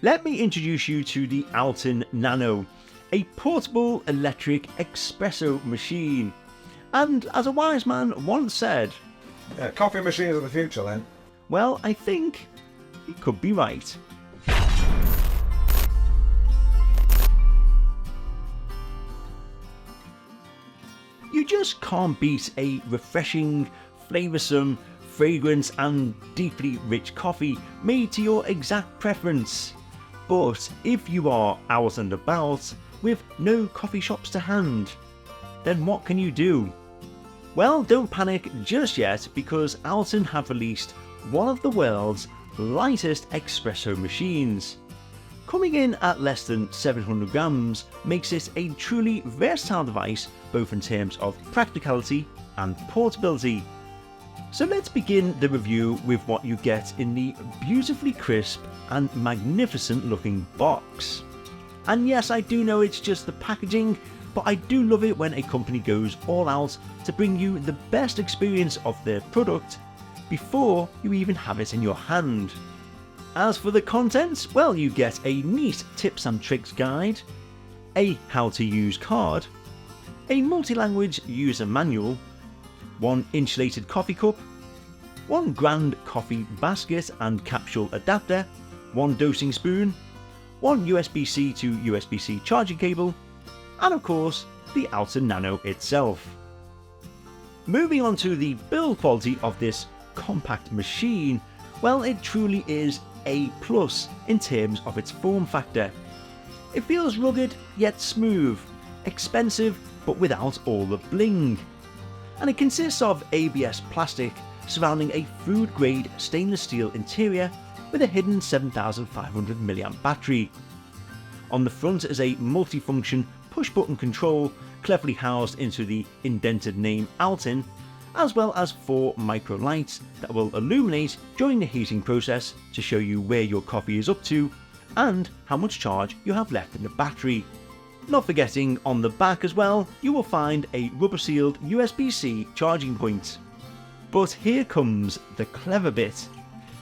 Let me introduce you to the OUTIN NANO, a portable electric espresso machine. And as a wise man once said, coffee machines of the future then. Well, I think he could be right. You just can't beat a refreshing, flavoursome, fragrant and deeply rich coffee made to your exact preference. But if you are out and about with no coffee shops to hand, then what can you do? Well, don't panic just yet, because OUTIN have released one of the world's lightest espresso machines. Coming in at less than 700 grams makes it a truly versatile device, both in terms of practicality and portability. So let's begin the review with what you get in the beautifully crisp and magnificent looking box. And yes, I do know it's just the packaging, but I do love it when a company goes all out to bring you the best experience of their product before you even have it in your hand. As for the contents, well, you get a neat tips and tricks guide, a how to use card, a multi-language user manual, one insulated coffee cup, one ground coffee basket and capsule adapter, one dosing spoon, one USB-C to USB-C charging cable, and of course the OUTIN NANO itself. Moving on to the build quality of this compact machine, well, it truly is A+ in terms of its form factor. It feels rugged yet smooth, expensive but without all the bling. And it consists of ABS plastic surrounding a food grade stainless steel interior with a hidden 7500 mAh battery. On the front is a multifunction push button control cleverly housed into the indented name OUTIN, as well as 4 micro lights that will illuminate during the heating process to show you where your coffee is up to and how much charge you have left in the battery. Not forgetting, on the back as well, you will find a rubber sealed USB-C charging point. But here comes the clever bit,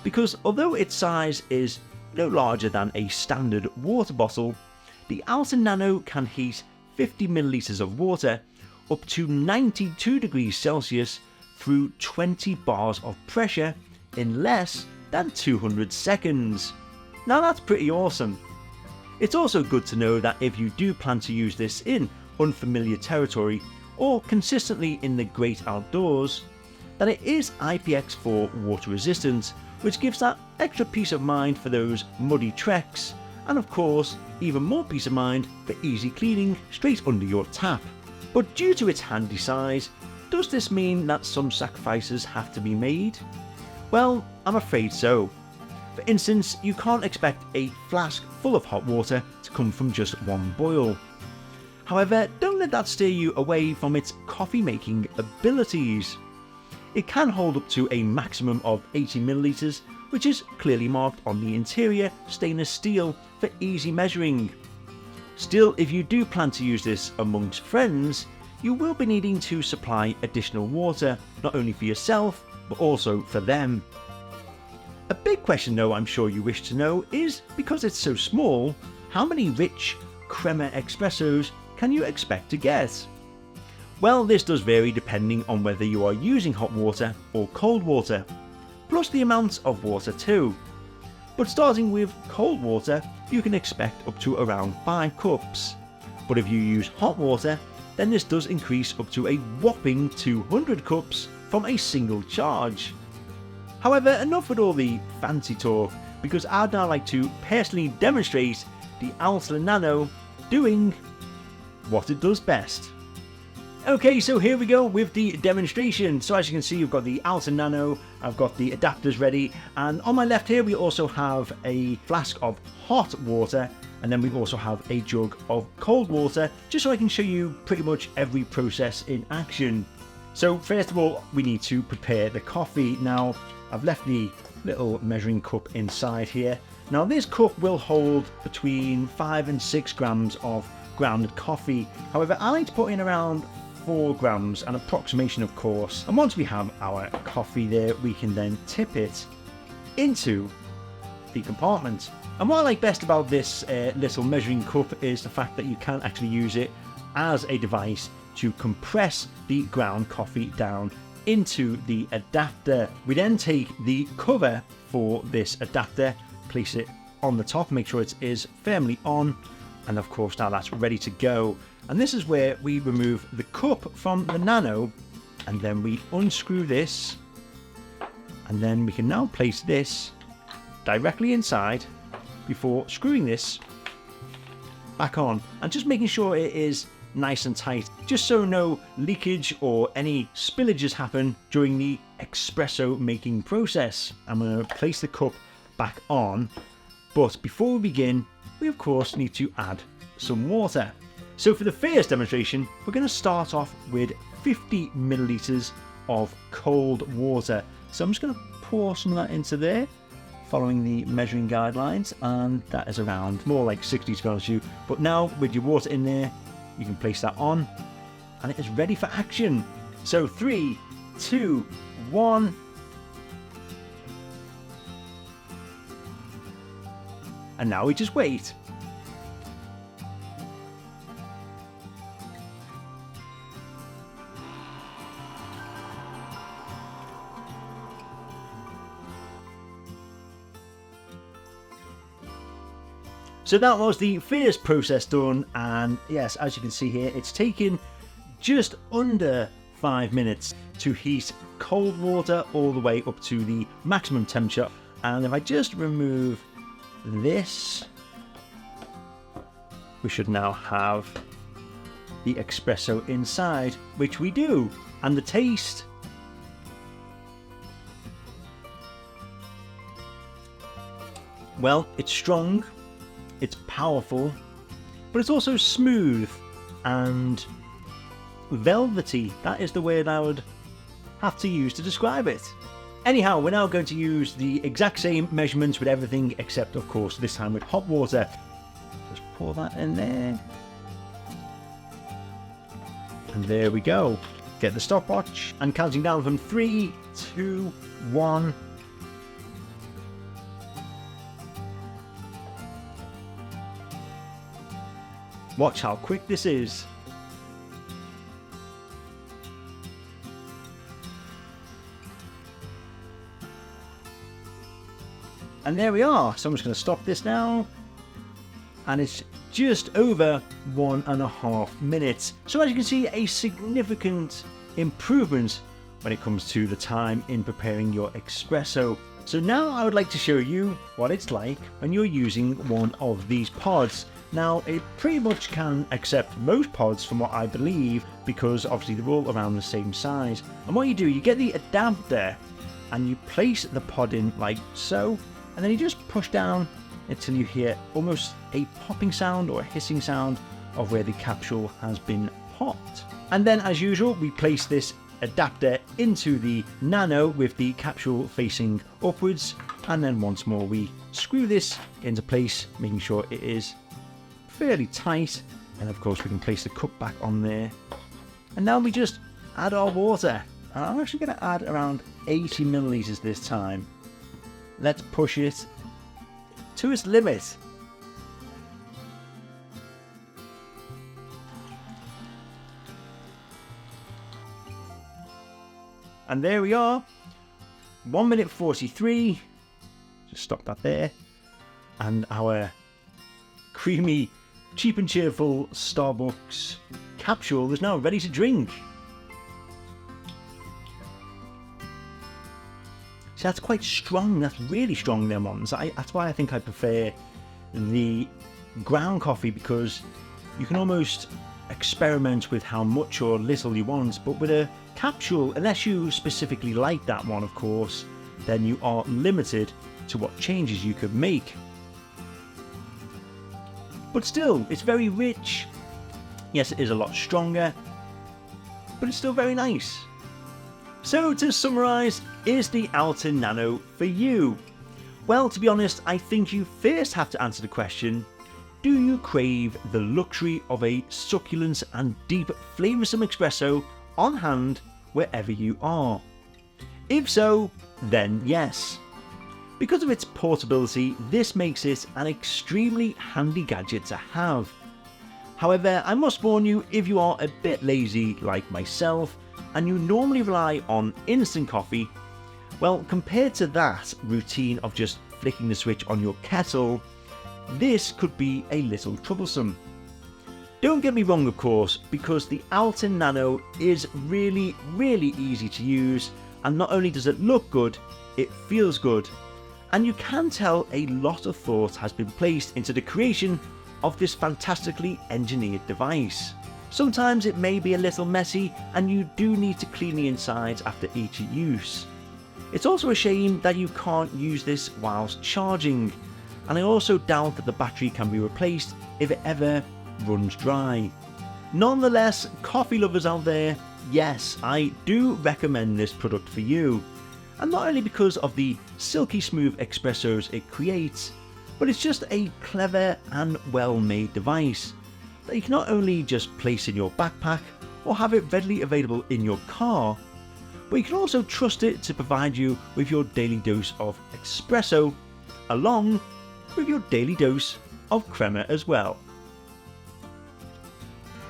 because although its size is no larger than a standard water bottle, the OUTIN NANO can heat 50 millilitres of water up to 92 degrees Celsius through 20 bars of pressure in less than 200 seconds. Now that's pretty awesome. It's also good to know that if you do plan to use this in unfamiliar territory or consistently in the great outdoors, that it is IPX4 water resistant, which gives that extra peace of mind for those muddy treks, and of course even more peace of mind for easy cleaning straight under your tap. But due to its handy size, does this mean that some sacrifices have to be made? Well, I'm afraid so. For instance, you can't expect a flask full of hot water to come from just one boil. However, don't let that steer you away from its coffee making abilities. It can hold up to a maximum of 80 millilitres, which is clearly marked on the interior stainless steel for easy measuring. Still, if you do plan to use this amongst friends, you will be needing to supply additional water, not only for yourself, but also for them. A big question though I'm sure you wish to know is, because it's so small, how many rich crema espressos can you expect to get? Well, this does vary depending on whether you are using hot water or cold water, plus the amount of water too. But starting with cold water, you can expect up to around 5 cups. But if you use hot water, then this does increase up to a whopping 200 cups from a single charge. However, enough with all the fancy talk, because I'd now like to personally demonstrate the OUTIN NANO doing what it does best. Okay, so here we go with the demonstration. So as you can see, you've got the OUTIN NANO, I've got the adapters ready, and on my left here we also have a flask of hot water, and then we also have a jug of cold water, just so I can show you pretty much every process in action. So first of all, we need to prepare the coffee. Now, I've left the little measuring cup inside here. Now this cup will hold between 5 and 6 grams of grounded coffee. However, I like to put in around 4 grams, an approximation of course. And once we have our coffee there, we can then tip it into the compartment. And what I like best about this little measuring cup is the fact that you can actually use it as a device to compress the ground coffee down into the adapter. We then take the cover for this adapter, place it on the top, make sure it is firmly on, and of course now that's ready to go. And this is where we remove the cup from the Nano, and then we unscrew this, and then we can now place this directly inside before screwing this back on, and just making sure it is nice and tight, just so no leakage or any spillages happen during the espresso making process. I'm going to place the cup back on, but before we begin, we of course need to add some water. So for the first demonstration, we're going to start off with 50 milliliters of cold water. So I'm just going to pour some of that into there, following the measuring guidelines, and that is around more like 60 to be honest with you. But now with your water in there, you can place that on, and it is ready for action. So 3, 2, 1. And now we just wait. So that was the first process done, and yes, as you can see here, it's taken just under 5 minutes to heat cold water all the way up to the maximum temperature. And if I just remove this, we should now have the espresso inside, which we do. And the taste, well, it's strong, it's powerful, but it's also smooth and velvety. That is the word I would have to use to describe it. Anyhow, we're now going to use the exact same measurements with everything, except of course this time with hot water. Just pour that in there. And there we go. Get the stopwatch and counting down from 3, 2, 1. Watch how quick this is. And there we are. So I'm just going to stop this now. And it's just over 1.5 minutes. So as you can see, a significant improvement when it comes to the time in preparing your espresso. So now I would like to show you what it's like when you're using one of these pods. Now, it pretty much can accept most pods from what I believe, because obviously they're all around the same size. And what you do, you get the adapter and you place the pod in like so, and then you just push down until you hear almost a popping sound or a hissing sound of where the capsule has been popped. And then as usual, we place this adapter into the Nano with the capsule facing upwards, and then once more we screw this into place, making sure it is fairly tight, and of course we can place the cup back on there. And now we just add our water, and I'm actually going to add around 80 milliliters this time. Let's push it to its limit. And there we are, 1 minute 43, just stop that there, and our creamy, cheap and cheerful Starbucks capsule is now ready to drink. So that's quite strong, that's really strong, them ones. That's why I think I prefer the ground coffee, because you can almost experiment with how much or little you want, but with a capsule, unless you specifically like that one of course, then you are limited to what changes you could make. But still, it's very rich. Yes, it is a lot stronger, but it's still very nice. So to summarise, is the OUTIN Nano for you? Well, to be honest, I think you first have to answer the question, do you crave the luxury of a succulent and deep flavoursome espresso on hand wherever you are? If so, then yes. Because of its portability, this makes it an extremely handy gadget to have. However, I must warn you, if you are a bit lazy like myself and you normally rely on instant coffee, well, compared to that routine of just flicking the switch on your kettle, this could be a little troublesome. Don't get me wrong, of course, because the OUTIN NANO is really easy to use, and not only does it look good, it feels good. And you can tell a lot of thought has been placed into the creation of this fantastically engineered device. Sometimes it may be a little messy and you do need to clean the insides after each use. It's also a shame that you can't use this whilst charging, and I also doubt that the battery can be replaced if it ever runs dry. Nonetheless, coffee lovers out there, yes, I do recommend this product for you. And not only because of the silky smooth espressos it creates, but it's just a clever and well made device that you can not only just place in your backpack or have it readily available in your car, but you can also trust it to provide you with your daily dose of espresso, along with your daily dose of crema as well.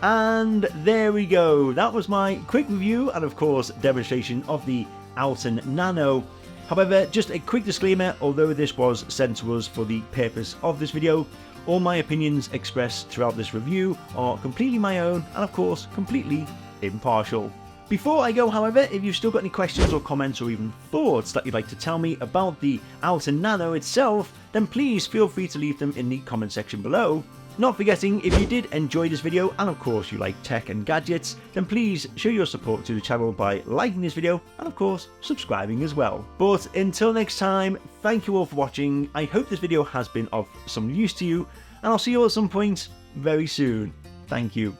And there we go, that was my quick review and of course demonstration of the OUTIN NANO. However, just a quick disclaimer, although this was sent to us for the purpose of this video, all my opinions expressed throughout this review are completely my own and of course completely impartial. Before I go, however, if you've still got any questions or comments or even thoughts that you'd like to tell me about the OUTIN NANO itself, then please feel free to leave them in the comment section below. Not forgetting, if you did enjoy this video and of course you like tech and gadgets, then please show your support to the channel by liking this video and of course subscribing as well. But until next time, thank you all for watching. I hope this video has been of some use to you, and I'll see you all at some point very soon. Thank you.